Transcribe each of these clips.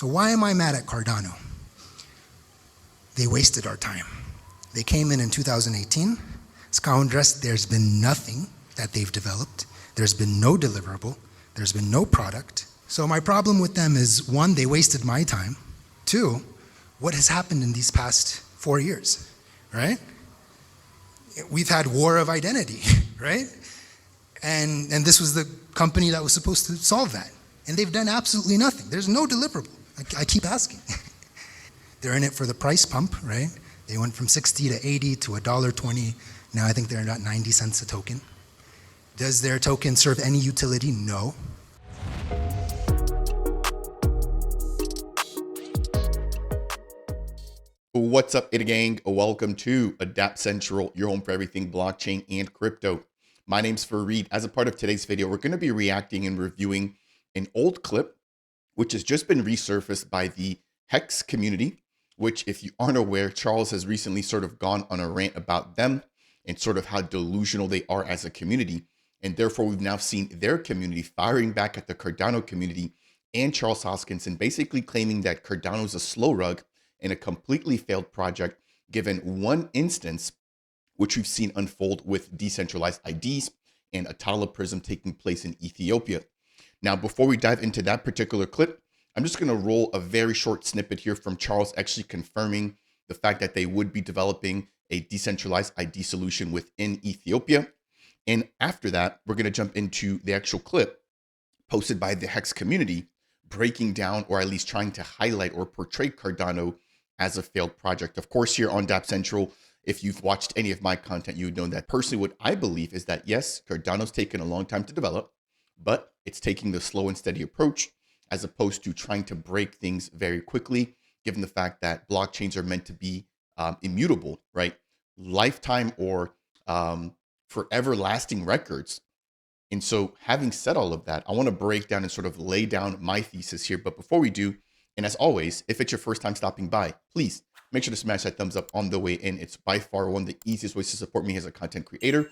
So why am I mad at Cardano? They wasted our time. They came in 2018. Scoundress, there's been nothing that they've developed. There's been no deliverable. There's been no product. So my problem with them is, one, they wasted my time. Two, what has happened in these past 4 years, right? We've had war of identity, right? And this was the company that was supposed to solve that. And they've done absolutely nothing. There's no deliverable. I keep asking. They're in it for the price pump, right? They went from 60 to 80 to $1.20. Now I think they're at 90 cents a token. Does their token serve any utility? No. What's up, Ida Gang? Welcome to Dapp Central, your home for everything blockchain and crypto. My name's Fareed. As a part of today's video, we're going to be reacting and reviewing an old clip, which has just been resurfaced by the Hex community, which, if you aren't aware, Charles has recently sort of gone on a rant about them and sort of how delusional they are as a community. And therefore, we've now seen their community firing back at the Cardano community and Charles Hoskinson, basically claiming that Cardano is a slow rug and a completely failed project, given one instance, which we've seen unfold with decentralized IDs and ATALA Prism taking place in Ethiopia. Now, before we dive into that particular clip, I'm just going to roll a very short snippet here from Charles actually confirming the fact that they would be developing a decentralized ID solution within Ethiopia. And after that, we're going to jump into the actual clip posted by the Hex community, breaking down, or at least trying to highlight or portray Cardano as a failed project. Of course, here on Dapp Central, if you've watched any of my content, you would know that personally what I believe is that, yes, Cardano's taken a long time to develop, but it's taking the slow and steady approach as opposed to trying to break things very quickly, given the fact that blockchains are meant to be immutable, right? Lifetime or forever lasting records. And so having said all of that, I want to break down and sort of lay down my thesis here. But before we do, and as always, if it's your first time stopping by, please make sure to smash that thumbs up on the way in. It's by far one of the easiest ways to support me as a content creator.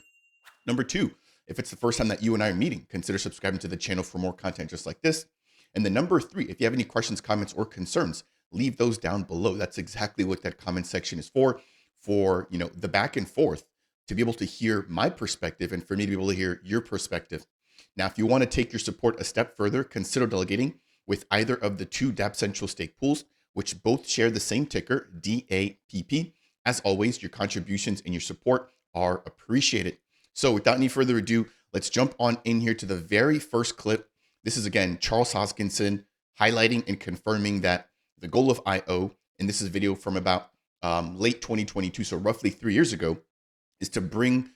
Number two, if it's the first time that you and I are meeting, consider subscribing to the channel for more content just like this. And then number three, if you have any questions, comments, or concerns, leave those down below. That's exactly what that comment section is for, the back and forth, to be able to hear my perspective and for me to be able to hear your perspective. Now, if you want to take your support a step further, consider delegating with either of the two Dapp Central stake pools, which both share the same ticker, DAPP. As always, your contributions and your support are appreciated. So without any further ado, let's jump on in here to the very first clip. This is, again, Charles Hoskinson highlighting and confirming that the goal of IO, and this is a video from about late 2022, so roughly 3 years ago, is to bring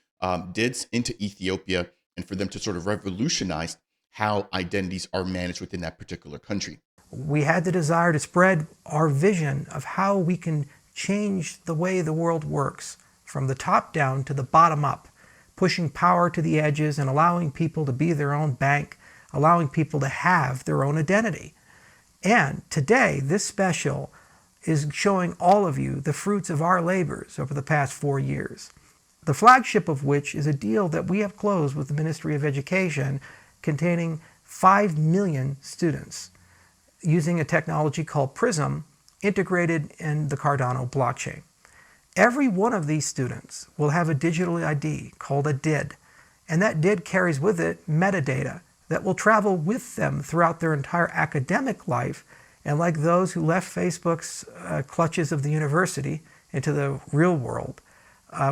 DIDs into Ethiopia and for them to sort of revolutionize how identities are managed within that particular country. We had the desire to spread our vision of how we can change the way the world works from the top down to the bottom up, pushing power to the edges and allowing people to be their own bank, allowing people to have their own identity. And today, this special is showing all of you the fruits of our labors over the past 4 years. The flagship of which is a deal that we have closed with the Ministry of Education containing 5 million students using a technology called Prism integrated in the Cardano blockchain. Every one of these students will have a digital ID called a DID, and that DID carries with it metadata that will travel with them throughout their entire academic life, and like those who left Facebook's clutches of the university into the real world,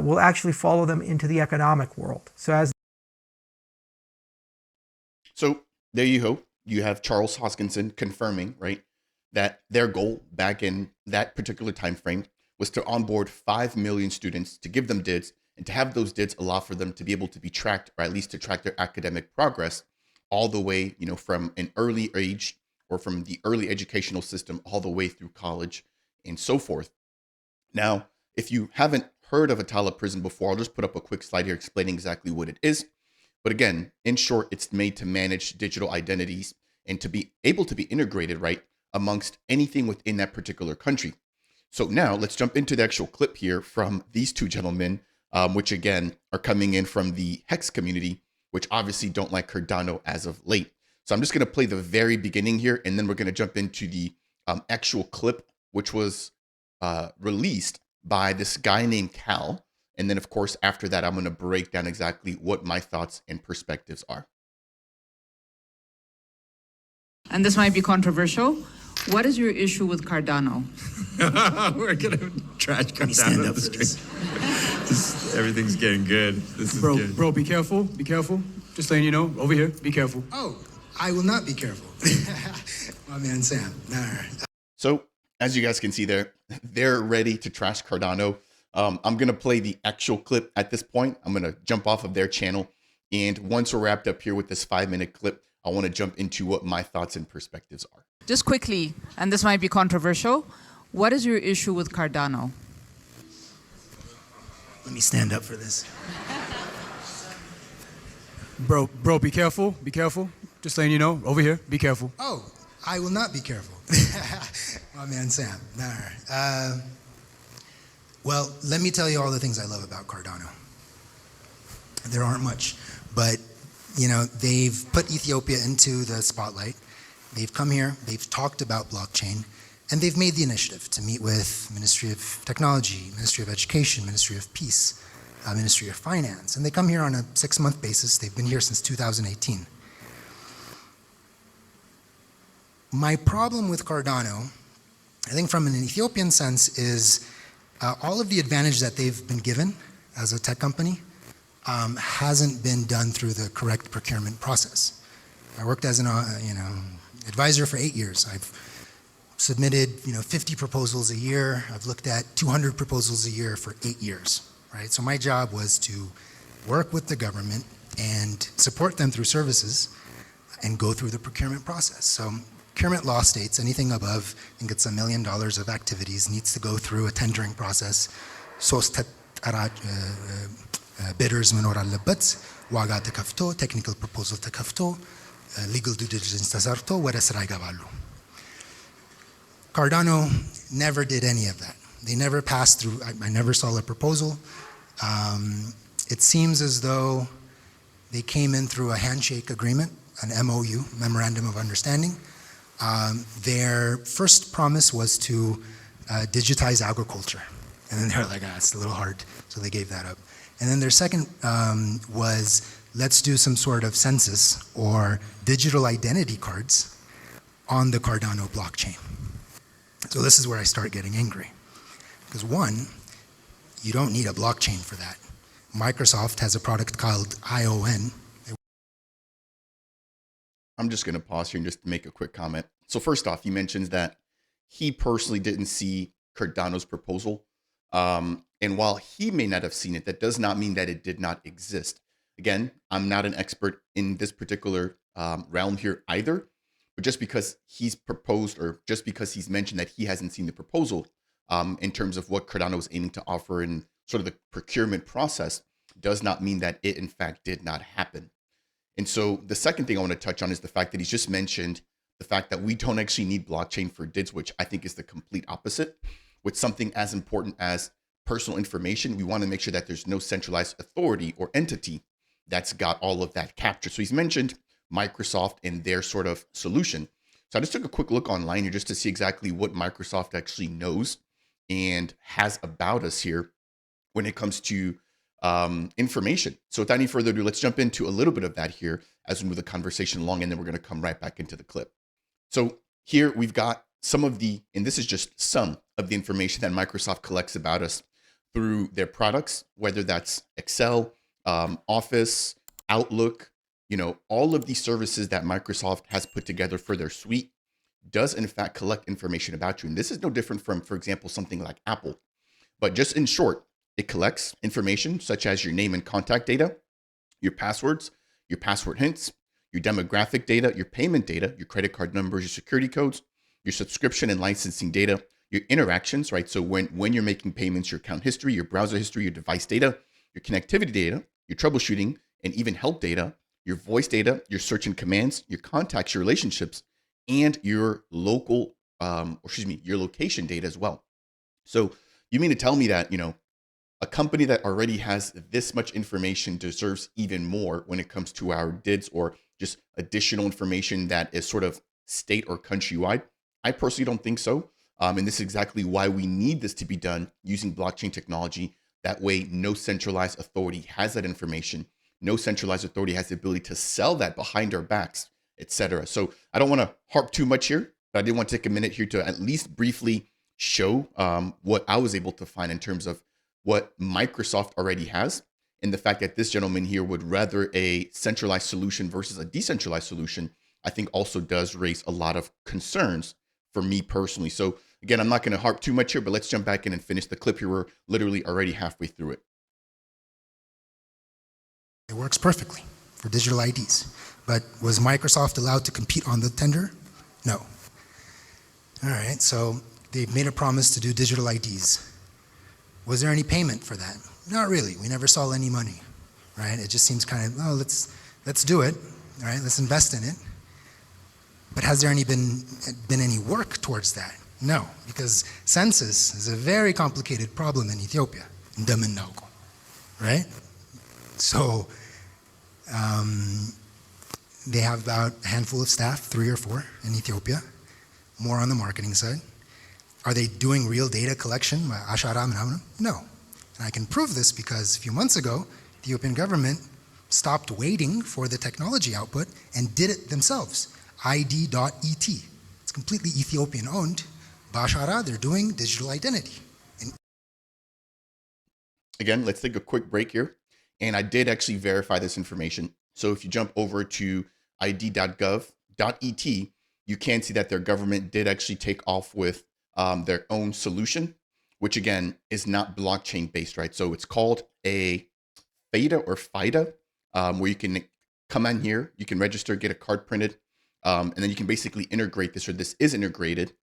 will actually follow them into the economic world. So there you go. You have Charles Hoskinson confirming, right, that their goal back in that particular time frame was to onboard 5 million students, to give them DIDs, and to have those DIDs allow for them to be able to be tracked, or at least to track their academic progress all the way, from an early age or from the early educational system all the way through college and so forth. Now, if you haven't heard of ATALA Prism before, I'll just put up a quick slide here explaining exactly what it is. But again, in short, it's made to manage digital identities and to be able to be integrated, right, amongst anything within that particular country. So now let's jump into the actual clip here from these two gentlemen, which again are coming in from the Hex community, which obviously don't like Cardano as of late. So I'm just going to play the very beginning here, and then we're going to jump into the actual clip, which was released by this guy named Cal. And then, of course, after that, I'm going to break down exactly what my thoughts and perspectives are. And this might be controversial. What is your issue with Cardano? We're gonna trash Cardano. Stand up for this. Everything's getting good. This is good. Bro, be careful. Be careful. Just letting you know, over here, be careful. Oh, I will not be careful. My man Sam. Nah. So as you guys can see there, they're ready to trash Cardano. I'm going to play the actual clip at this point. I'm going to jump off of their channel. And once we're wrapped up here with this 5-minute clip, I want to jump into what my thoughts and perspectives are. Just quickly, and this might be controversial. What is your issue with Cardano? Let me stand up for this. Bro, be careful. Be careful. Just letting you know, over here, be careful. Oh, I will not be careful. My man Sam. Nah. Well, let me tell you all the things I love about Cardano. There aren't much, but you know, they've put Ethiopia into the spotlight. They've come here, they've talked about blockchain, and they've made the initiative to meet with Ministry of Technology, Ministry of Education, Ministry of Peace, Ministry of Finance, and they come here on a 6-month basis. They've been here since 2018. My problem with Cardano, I think from an Ethiopian sense, is all of the advantage that they've been given as a tech company hasn't been done through the correct procurement process. I worked as an advisor for 8 years. I've submitted 50 proposals a year. I've looked at 200 proposals a year for 8 years, right? So my job was to work with the government and support them through services and go through the procurement process. So procurement law states anything above, I think it's $1 million of activities, needs to go through a tendering process. bidders መኖር አለበት ዋጋ ተከፍቶ ቴክኒካል ፕሮፖዛል ተከፍቶ legal due diligence ተሰርቶ ወደ ስራ ይገባሉ Cardano never did any of that. They never passed through, I never saw a proposal. It seems as though they came in through a handshake agreement, an MOU, Memorandum of Understanding. Their first promise was to digitize agriculture. And then they were like, it's a little hard, so they gave that up. And then their second was, let's do some sort of census or digital identity cards on the Cardano blockchain. So this is where I start getting angry. Because one, you don't need a blockchain for that. Microsoft has a product called ION. I'm just going to pause here and just make a quick comment. So first off, he mentions that he personally didn't see Cardano's proposal. And while he may not have seen it, that does not mean that it did not exist. Again, I'm not an expert in this particular realm here either, but just because he's proposed or just because he's mentioned that he hasn't seen the proposal in terms of what Cardano is aiming to offer in sort of the procurement process does not mean that it in fact did not happen. And so the second thing I want to touch on is the fact that he's just mentioned the fact that we don't actually need blockchain for DIDs, which I think is the complete opposite. With something as important as personal information, we want to make sure that there's no centralized authority or entity that's got all of that captured. So he's mentioned Microsoft and their sort of solution. So I just took a quick look online here just to see exactly what Microsoft actually knows and has about us here when it comes to information. So without any further ado, let's jump into a little bit of that here as we move the conversation along, and then we're going to come right back into the clip. So here we've got some of the, and this is just some of the information that Microsoft collects about us through their products, whether that's Excel, Office, Outlook, all of these services that Microsoft has put together for their suite does in fact collect information about you. And this is no different from, for example, something like Apple. But just in short, it collects information such as your name and contact data, your passwords, your password hints, your demographic data, your payment data, your credit card numbers, your security codes, your subscription and licensing data, your interactions, right? So when you're making payments, your account history, your browser history, your device data, your connectivity data, your troubleshooting, and even help data, your voice data, your search and commands, your contacts, your relationships, and your your location data as well. So you mean to tell me that, a company that already has this much information deserves even more when it comes to our DIDs or just additional information that is sort of state or countrywide? I personally don't think so. And this is exactly why we need this to be done using blockchain technology. That way, no centralized authority has that information. No centralized authority has the ability to sell that behind our backs, etc. So I don't want to harp too much here, but I did want to take a minute here to at least briefly show what I was able to find in terms of what Microsoft already has, and the fact that this gentleman here would rather a centralized solution versus a decentralized solution, I think also does raise a lot of concerns for me personally. So again, I'm not going to harp too much here, but let's jump back in and finish the clip here. We're literally already halfway through it. It works perfectly for digital IDs. But was Microsoft allowed to compete on the tender? No. All right, so they made a promise to do digital IDs. Was there any payment for that? Not really. We never saw any money, right? It just seems kind of, oh, let's do it, all right? Let's invest in it. But has there been any work towards that? No, because census is a very complicated problem in Ethiopia, right? So they have about a handful of staff, 3 or 4 in Ethiopia, more on the marketing side. Are they doing real data collection? No. And I can prove this because a few months ago, the Ethiopian government stopped waiting for the technology output and did it themselves. ID.ET. It's completely Ethiopian owned. Bashara, they're doing digital identity. Again, let's take a quick break here. And I did actually verify this information. So if you jump over to id.gov.et, you can see that their government did actually take off with their own solution, which again is not blockchain based, right? So it's called a FIDA, where you can come in here, you can register, get a card printed, and then you can basically integrate this, or this is integrated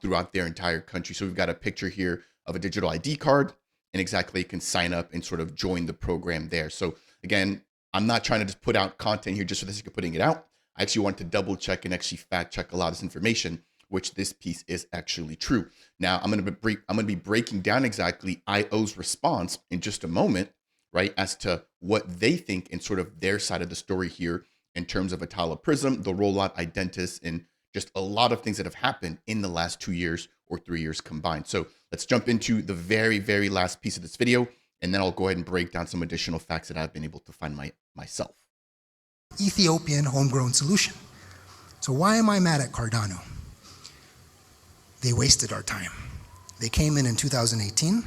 throughout their entire country. So we've got a picture here of a digital ID card, and exactly you can sign up and sort of join the program there. So again, I'm not trying to just put out content here just for the sake of putting it out. I actually want to double check and actually fact check a lot of this information, which this piece is actually true. Now I'm going to be breaking down exactly IO's response in just a moment, right, as to what they think and sort of their side of the story here in terms of ATALA Prism, the rollout, Identus, and just a lot of things that have happened in the last 2 years or 3 years combined. So let's jump into the very, very last piece of this video, and then I'll go ahead and break down some additional facts that I've been able to find myself. Ethiopian homegrown solution. So why am I mad at Cardano? They wasted our time. They came in 2018.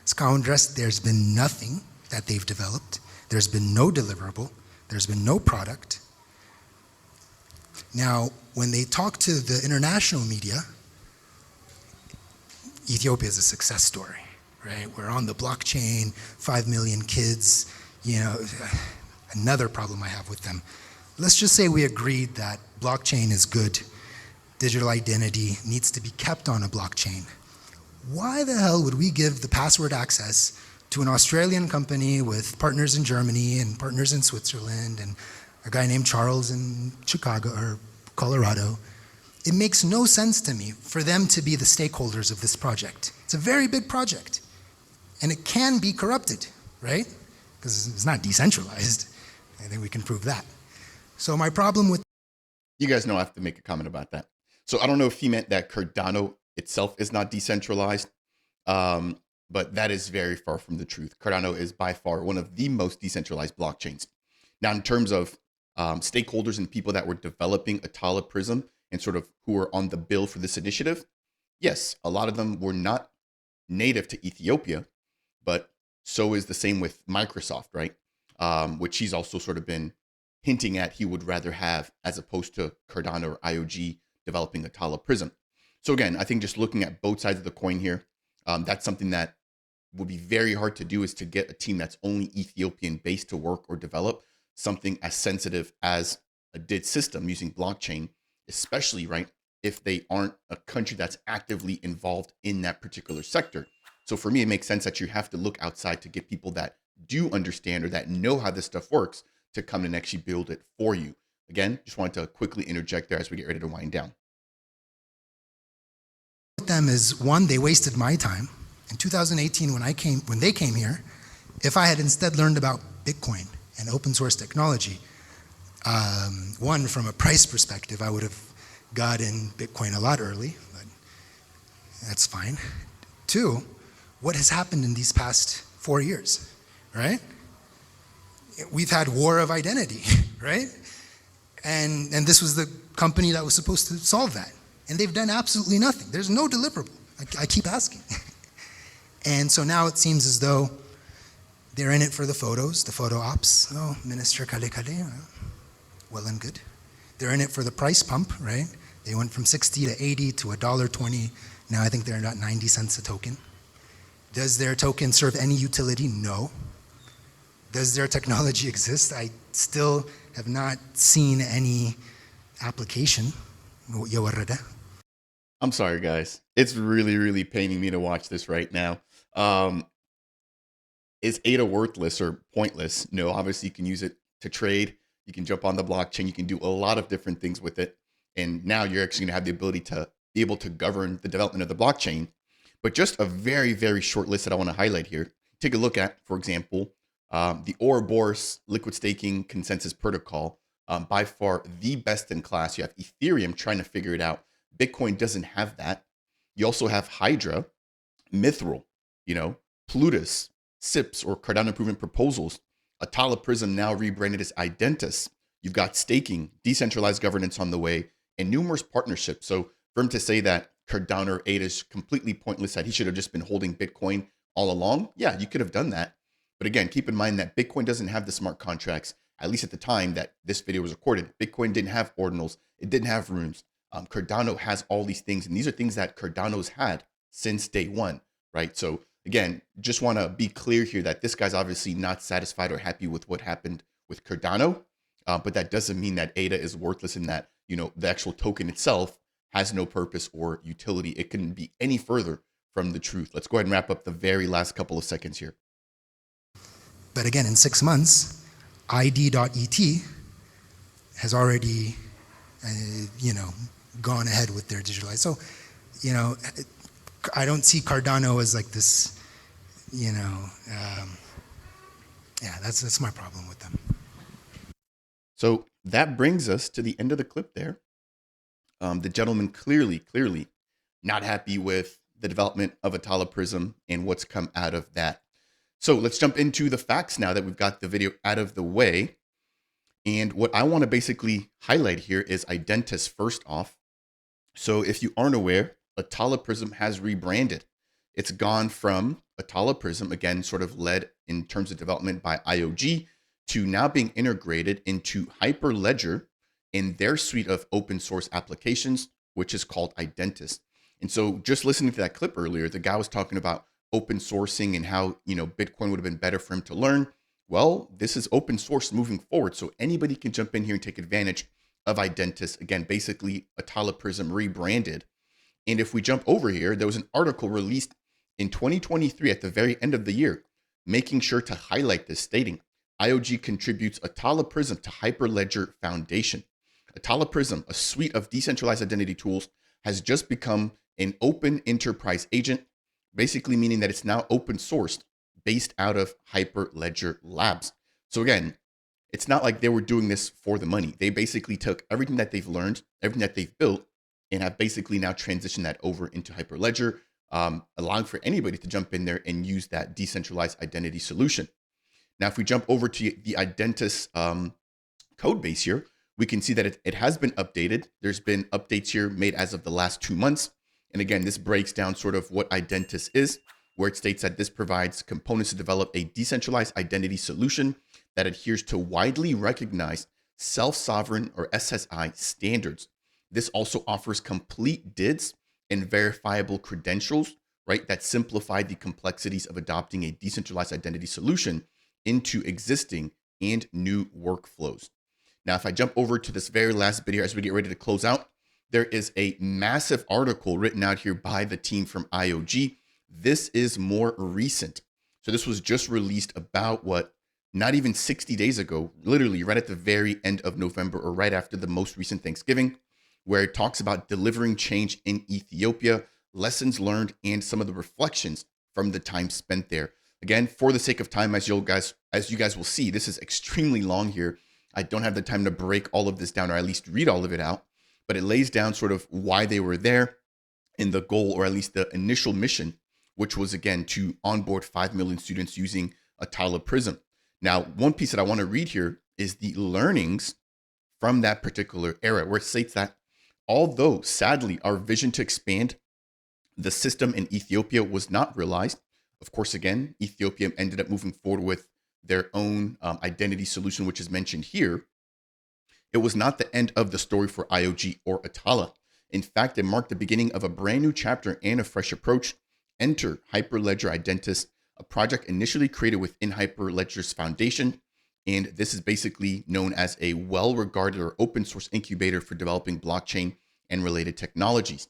Scoundress, there's been nothing that they've developed. There's been no deliverable. There's been no product. Now, when they talk to the international media, Ethiopia is a success story, right? We're on the blockchain, 5 million kids, you know, another problem I have with them. Let's just say we agreed that blockchain is good. Digital identity needs to be kept on a blockchain. Why the hell would we give the password access to an Australian company with partners in Germany and partners in Switzerland and a guy named Charles in Chicago or Colorado? It makes no sense to me for them to be the stakeholders of this project. It's a very big project, and it can be corrupted, right? Because it's not decentralized. I think we can prove that. So my problem with... You guys know I have to make a comment about that. So I don't know if he meant that Cardano itself is not decentralized, but that is very far from the truth. Cardano is by far one of the most decentralized blockchains. Now, in terms of stakeholders and people that were developing ATALA Prism and sort of who were on the bill for this initiative, yes, a lot of them were not native to Ethiopia, but so is the same with Microsoft, right? Which he's also sort of been hinting at he would rather have as opposed to Cardano or IOG developing ATALA Prism. So again, I think just looking at both sides of the coin here, that's something that would be very hard to do, is to get a team that's only Ethiopian based to work or develop something as sensitive as a DID system using blockchain, especially, right, if they aren't a country that's actively involved in that particular sector. So for me, it makes sense that you have to look outside to get people that do understand or that know how this stuff works to come and actually build it for you. Again, just wanted to quickly interject there as we get ready to wind down. With them is, one, they wasted my time. In 2018, when they came here, if I had instead learned about Bitcoin and open source technology, one, from a price perspective, I would have got in Bitcoin a lot early, but that's fine. 2, what has happened in these past 4 years, right? We've had war of identity, right? And this was the company that was supposed to solve that. And they've done absolutely nothing. There's no deliverable. I keep asking. And so now it seems as though they're in it for the photos, the photo ops. Oh, Minister Kale Kale, well and good. They're in it for the price pump, right? They went from 60 to 80 to $1.20. Now I think they're about 90 cents a token. Does their token serve any utility? No. Does their technology exist? I still have not seen any application. I'm sorry, guys. It's really, really paining me to watch this right now. Is ADA worthless or pointless? No, obviously you can use it to trade. You can jump on the blockchain. You can do a lot of different things with it. And now you're actually going to have the ability to be able to govern the development of the blockchain. But just a very, very short list that I want to highlight here. Take a look at, for example, the Ouroboros liquid staking consensus protocol. By far the best in class. You have Ethereum trying to figure it out. Bitcoin doesn't have that. You also have Hydra, Mithril, Plutus, SIPs or Cardano improvement proposals. ATALA Prism now rebranded as Identus. You've got staking, decentralized governance on the way, and numerous partnerships. So for him to say that Cardano or ADA is completely pointless, that he should have just been holding Bitcoin all along, yeah, you could have done that. But again, keep in mind that Bitcoin doesn't have the smart contracts, at least at the time that this video was recorded. Bitcoin didn't have ordinals. It didn't have runes. Cardano has all these things, and these are things that Cardano's had since day one, right? So again, just want to be clear here that this guy's obviously not satisfied or happy with what happened with Cardano, but that doesn't mean that ADA is worthless and that, the actual token itself has no purpose or utility. It couldn't be any further from the truth. Let's go ahead and wrap up the very last couple of seconds here. But again, in 6 months, ID.ET has already, gone ahead with their digitalized. So, I don't see Cardano as like this, that's my problem with them. So that brings us to the end of the clip there. The gentleman clearly not happy with the development of ATALA Prism and what's come out of that. So let's jump into the facts now that we've got the video out of the way. And what I want to basically highlight here is Identus first off. So if you aren't aware, ATALA Prism has rebranded. It's gone from ATALA Prism, again, sort of led in terms of development by IOG, to now being integrated into Hyperledger in their suite of open source applications, which is called Identus. And so just listening to that clip earlier, the guy was talking about open sourcing and how, Bitcoin would have been better for him to learn. Well, this is open source moving forward. So anybody can jump in here and take advantage of Identus. Again, basically ATALA Prism rebranded. And if we jump over here, there was an article released in 2023 at the very end of the year, making sure to highlight this, stating IOG contributes ATALA Prism to Hyperledger Foundation. ATALA Prism, a suite of decentralized identity tools, has just become an open enterprise agent, basically meaning that it's now open sourced based out of Hyperledger Labs. So again, it's not like they were doing this for the money. They basically took everything that they've learned, everything that they've built, and have basically now transitioned that over into Hyperledger, allowing for anybody to jump in there and use that decentralized identity solution. Now, if we jump over to the Identus code base here, we can see that it has been updated. There's been updates here made as of the last 2 months. And again, this breaks down sort of what Identus is, where it states that this provides components to develop a decentralized identity solution that adheres to widely recognized self-sovereign or SSI standards. This also offers complete DIDs and verifiable credentials, right, that simplify the complexities of adopting a decentralized identity solution into existing and new workflows. Now, if I jump over to this very last bit here as we get ready to close out, there is a massive article written out here by the team from IOG. This is more recent. So this was just released about not even 60 days ago, literally right at the very end of November or right after the most recent Thanksgiving, where it talks about delivering change in Ethiopia, lessons learned, and some of the reflections from the time spent there. Again, for the sake of time, as you guys will see, this is extremely long here. I don't have the time to break all of this down or at least read all of it out. but it lays down sort of why they were there and the goal, or at least the initial mission, which was again to onboard 5 million students using ATALA Prism. Now, one piece that I want to read here is the learnings from that particular era, where it states that although sadly our vision to expand the system in Ethiopia was not realized, of course, again, Ethiopia ended up moving forward with their own identity solution, which is mentioned here. It was not the end of the story for IOG or ATALA. In fact, it marked the beginning of a brand new chapter and a fresh approach. Enter Hyperledger Identus, a project initially created within Hyperledger's foundation. And this is basically known as a well-regarded or open source incubator for developing blockchain and related technologies.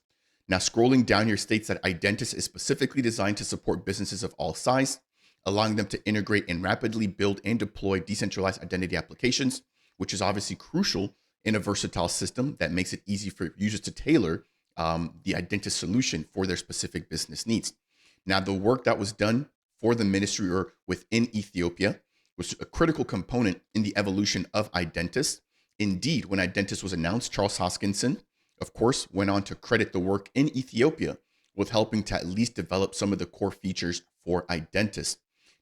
Now, scrolling down here states that Identus is specifically designed to support businesses of all size, allowing them to integrate and rapidly build and deploy decentralized identity applications, which is obviously crucial in a versatile system that makes it easy for users to tailor the Identus solution for their specific business needs. Now, the work that was done for the ministry or within Ethiopia was a critical component in the evolution of Identus. Indeed, when Identus was announced, Charles Hoskinson, of course, went on to credit the work in Ethiopia with helping to at least develop some of the core features for Identus.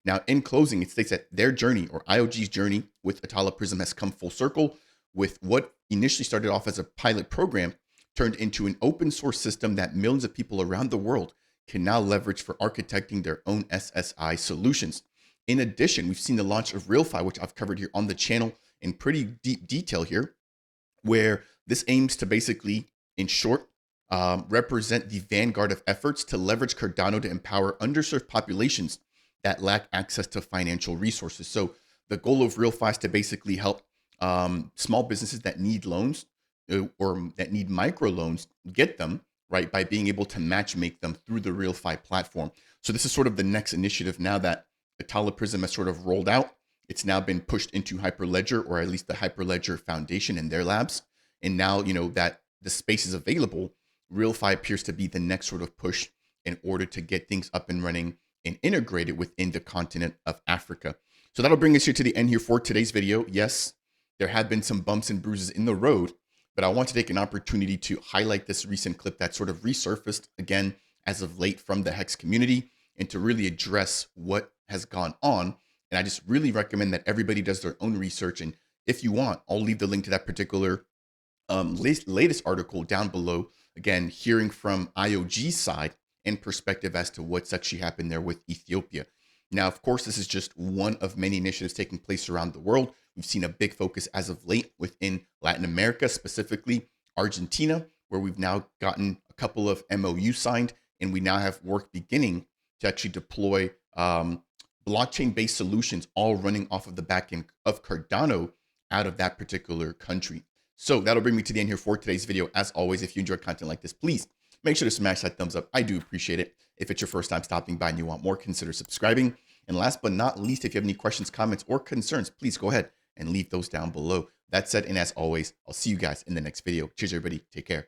Now, in closing, it states that their journey, or IOG's journey with ATALA Prism, has come full circle, with what initially started off as a pilot program turned into an open source system that millions of people around the world can now leverage for architecting their own SSI solutions. In addition, we've seen the launch of RealFi, which I've covered here on the channel in pretty deep detail here, where this aims to basically, in short, represent the vanguard of efforts to leverage Cardano to empower underserved populations that lack access to financial resources. So the goal of RealFi is to basically help small businesses that need loans or that need microloans get them, right, by being able to match make them through the RealFi platform. So this is sort of the next initiative now that ATALA Prism has sort of rolled out. It's now been pushed into Hyperledger, or at least the Hyperledger Foundation and their labs. And now, you know, that the space is available, RealFi appears to be the next sort of push in order to get things up and running and integrated within the continent of Africa. So that'll bring us here to the end here for today's video. Yes, there have been some bumps and bruises in the road, but I want to take an opportunity to highlight this recent clip that sort of resurfaced again as of late from the Hex community, and to really address what has gone on. And I just really recommend that everybody does their own research. And if you want, I'll leave the link to that particular latest article down below. Again, hearing from IOG's side and perspective as to what's actually happened there with Ethiopia. Now, of course, this is just one of many initiatives taking place around the world. We've seen a big focus as of late within Latin America, specifically Argentina, where we've now gotten a couple of MOUs signed, and we now have work beginning to actually deploy blockchain-based solutions, all running off of the back end of Cardano out of that particular country. So that'll bring me to the end here for today's video. As always, if you enjoy content like this, please make sure to smash that thumbs up. I do appreciate it. If it's your first time stopping by and you want more, consider subscribing. And last but not least, if you have any questions, comments, or concerns, please go ahead and leave those down below. That said, and as always, I'll see you guys in the next video. Cheers, everybody. Take care.